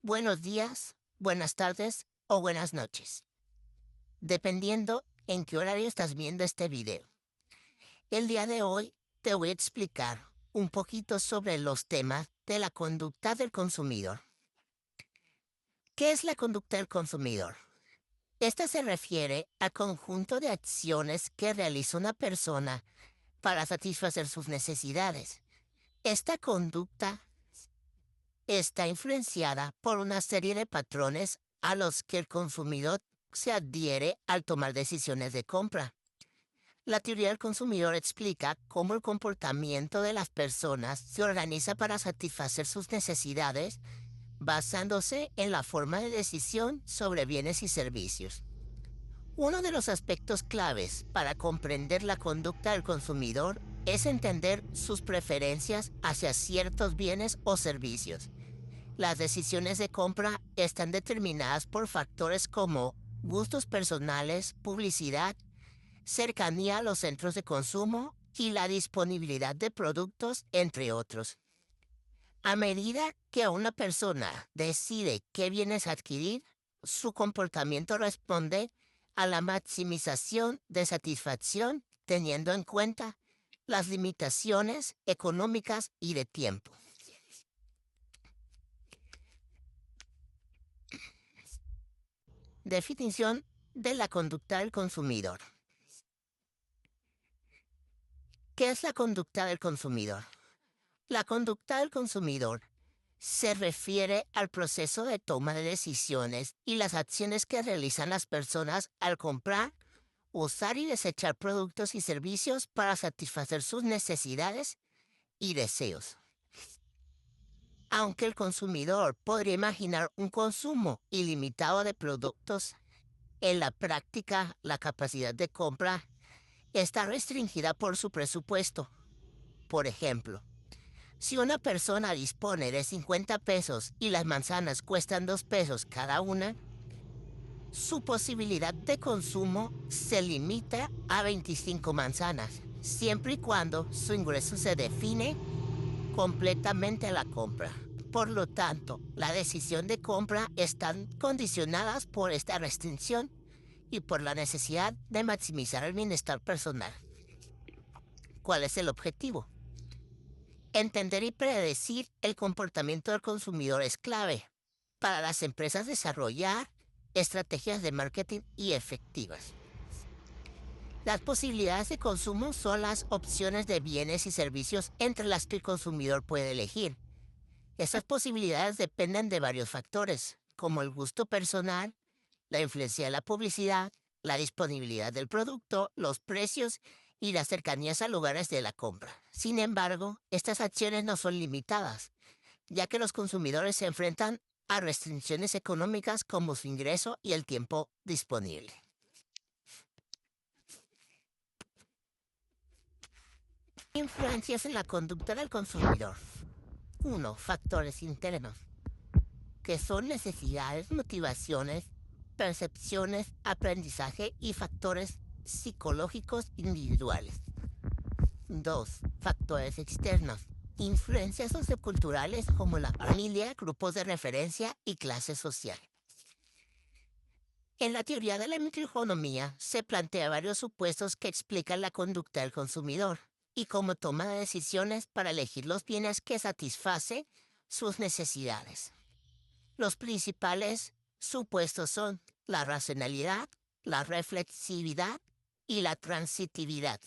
Buenos días, buenas tardes o buenas noches, dependiendo en qué horario estás viendo este video. El día de hoy te voy a explicar un poquito sobre los temas de la conducta del consumidor. ¿Qué es la conducta del consumidor? Esta se refiere al conjunto de acciones que realiza una persona para satisfacer sus necesidades. Esta conducta está influenciada por una serie de patrones a los que el consumidor se adhiere al tomar decisiones de compra. La teoría del consumidor explica cómo el comportamiento de las personas se organiza para satisfacer sus necesidades basándose en la forma de decisión sobre bienes y servicios. Uno de los aspectos claves para comprender la conducta del consumidor es entender sus preferencias hacia ciertos bienes o servicios. Las decisiones de compra están determinadas por factores como gustos personales, publicidad, cercanía a los centros de consumo y la disponibilidad de productos, entre otros. A medida que una persona decide qué bienes adquirir, su comportamiento responde a la maximización de satisfacción teniendo en cuenta las limitaciones económicas y de tiempo. Definición de la conducta del consumidor. ¿Qué es la conducta del consumidor? La conducta del consumidor se refiere al proceso de toma de decisiones y las acciones que realizan las personas al comprar, usar y desechar productos y servicios para satisfacer sus necesidades y deseos. Aunque el consumidor podría imaginar un consumo ilimitado de productos, en la práctica la capacidad de compra está restringida por su presupuesto. Por ejemplo, si una persona dispone de 50 pesos y las manzanas cuestan 2 pesos cada una, su posibilidad de consumo se limita a 25 manzanas, siempre y cuando su ingreso se define completamente a la compra. Por lo tanto, la decisión de compra están condicionadas por esta restricción y por la necesidad de maximizar el bienestar personal. ¿Cuál es el objetivo? Entender y predecir el comportamiento del consumidor es clave para las empresas desarrollar estrategias de marketing y efectivas. Las posibilidades de consumo son las opciones de bienes y servicios entre las que el consumidor puede elegir. Esas posibilidades dependen de varios factores, como el gusto personal, la influencia de la publicidad, la disponibilidad del producto, los precios y las cercanías a lugares de la compra. Sin embargo, estas acciones no son limitadas, ya que los consumidores se enfrentan a restricciones económicas como su ingreso y el tiempo disponible. Influencias en la conducta del consumidor. 1. Factores internos, que son necesidades, motivaciones, percepciones, aprendizaje y factores psicológicos individuales. 2. Factores externos. Influencias socioculturales como la familia, grupos de referencia y clase social. En la teoría de la microeconomía se plantea varios supuestos que explican la conducta del consumidor y cómo toma decisiones para elegir los bienes que satisfacen sus necesidades. Los principales supuestos son la racionalidad, la reflexividad y la transitividad.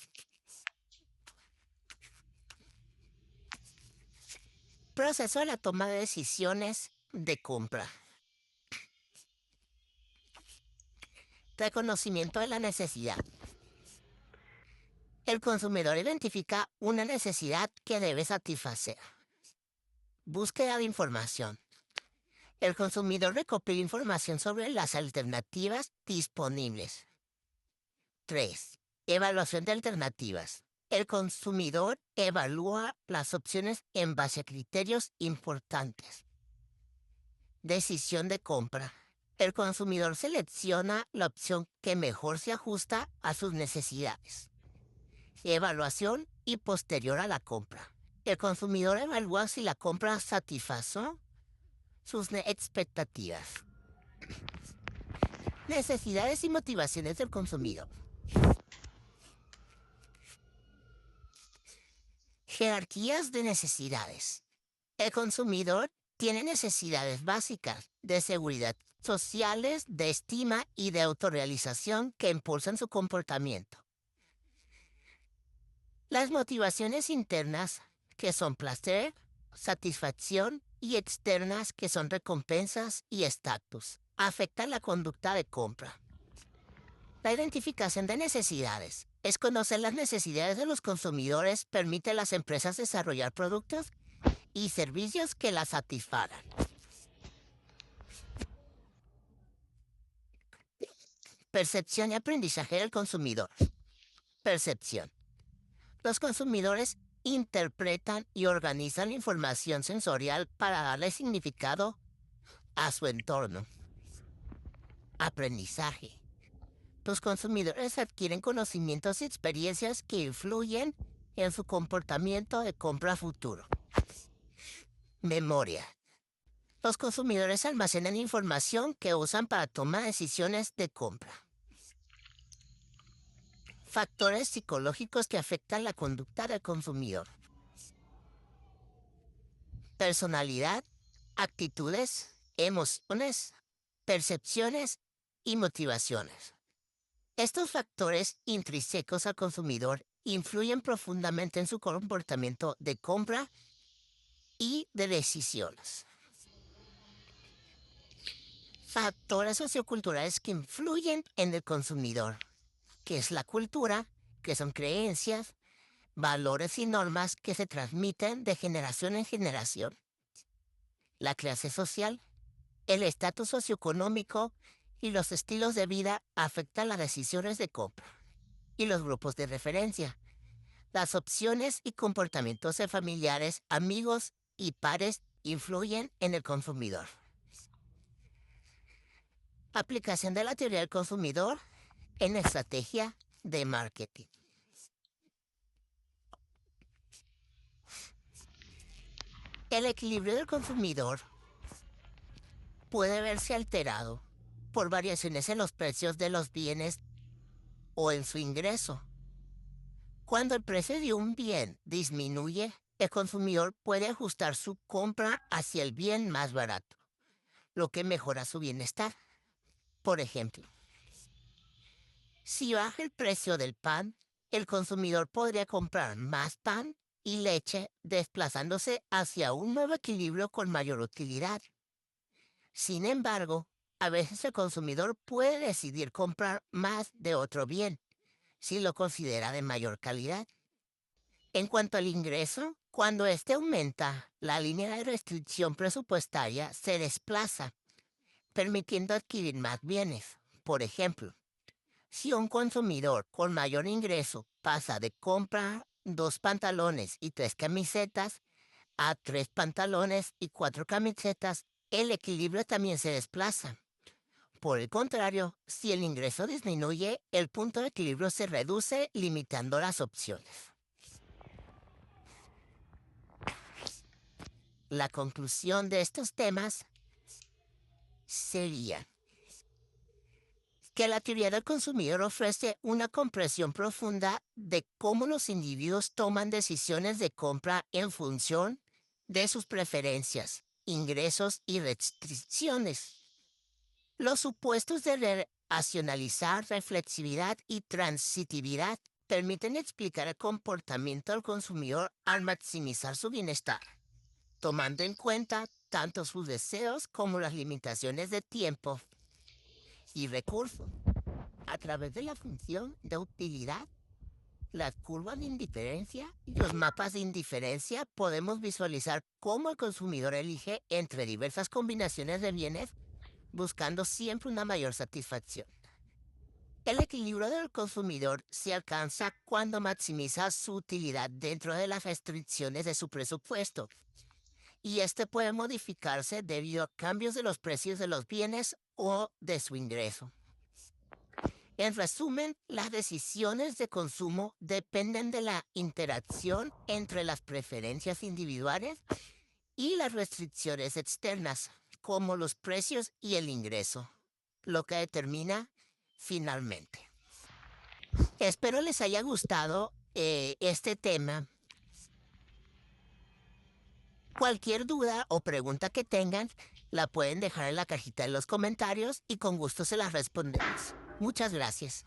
Proceso de la toma de decisiones de compra. Reconocimiento de la necesidad. El consumidor identifica una necesidad que debe satisfacer. Búsqueda de información. El consumidor recopila información sobre las alternativas disponibles. 3. Evaluación de alternativas. El consumidor evalúa las opciones en base a criterios importantes. Decisión de compra. El consumidor selecciona la opción que mejor se ajusta a sus necesidades. Evaluación y posterior a la compra. El consumidor evalúa si la compra satisfazo sus expectativas, necesidades y motivaciones del consumidor. Jerarquías de necesidades. El consumidor tiene necesidades básicas de seguridad, sociales, de estima y de autorrealización que impulsan su comportamiento. Las motivaciones internas, que son placer, satisfacción, y externas, que son recompensas y estatus, afectan la conducta de compra. La identificación de necesidades. Es conocer las necesidades de los consumidores, permite a las empresas desarrollar productos y servicios que las satisfagan. Percepción y aprendizaje del consumidor. Percepción. Los consumidores interpretan y organizan la información sensorial para darle significado a su entorno. Aprendizaje. Los consumidores adquieren conocimientos y experiencias que influyen en su comportamiento de compra futuro. Memoria. Los consumidores almacenan información que usan para tomar decisiones de compra. Factores psicológicos que afectan la conducta del consumidor. Personalidad, actitudes, emociones, percepciones y motivaciones. Estos factores intrínsecos al consumidor influyen profundamente en su comportamiento de compra y de decisiones. Factores socioculturales que influyen en el consumidor, que es la cultura, que son creencias, valores y normas que se transmiten de generación en generación. La clase social, el estatus socioeconómico y los estilos de vida afectan las decisiones de compra. Y los grupos de referencia. Las opciones y comportamientos de familiares, amigos y pares influyen en el consumidor. Aplicación de la teoría del consumidor en estrategia de marketing. El equilibrio del consumidor puede verse alterado por variaciones en los precios de los bienes o en su ingreso. Cuando el precio de un bien disminuye, el consumidor puede ajustar su compra hacia el bien más barato, lo que mejora su bienestar. Por ejemplo, si baja el precio del pan, el consumidor podría comprar más pan y leche, desplazándose hacia un nuevo equilibrio con mayor utilidad. Sin embargo, a veces el consumidor puede decidir comprar más de otro bien, si lo considera de mayor calidad. En cuanto al ingreso, cuando éste aumenta, la línea de restricción presupuestaria se desplaza, permitiendo adquirir más bienes. Por ejemplo, si un consumidor con mayor ingreso pasa de comprar 2 pantalones y 3 camisetas a 3 pantalones y 4 camisetas, el equilibrio también se desplaza. Por el contrario, si el ingreso disminuye, el punto de equilibrio se reduce, limitando las opciones. La conclusión de estos temas sería que la teoría del consumidor ofrece una comprensión profunda de cómo los individuos toman decisiones de compra en función de sus preferencias, ingresos y restricciones. Los supuestos de racionalizar, reflexividad y transitividad permiten explicar el comportamiento del consumidor al maximizar su bienestar, tomando en cuenta tanto sus deseos como las limitaciones de tiempo y recursos. A través de la función de utilidad, las curvas de indiferencia y los mapas de indiferencia podemos visualizar cómo el consumidor elige entre diversas combinaciones de bienes, buscando siempre una mayor satisfacción. El equilibrio del consumidor se alcanza cuando maximiza su utilidad dentro de las restricciones de su presupuesto, y este puede modificarse debido a cambios de los precios de los bienes o de su ingreso. En resumen, las decisiones de consumo dependen de la interacción entre las preferencias individuales y las restricciones externas, como los precios y el ingreso, lo que determina finalmente. Espero les haya gustado este tema. Cualquier duda o pregunta que tengan, la pueden dejar en la cajita de los comentarios y con gusto se las respondemos. Muchas gracias.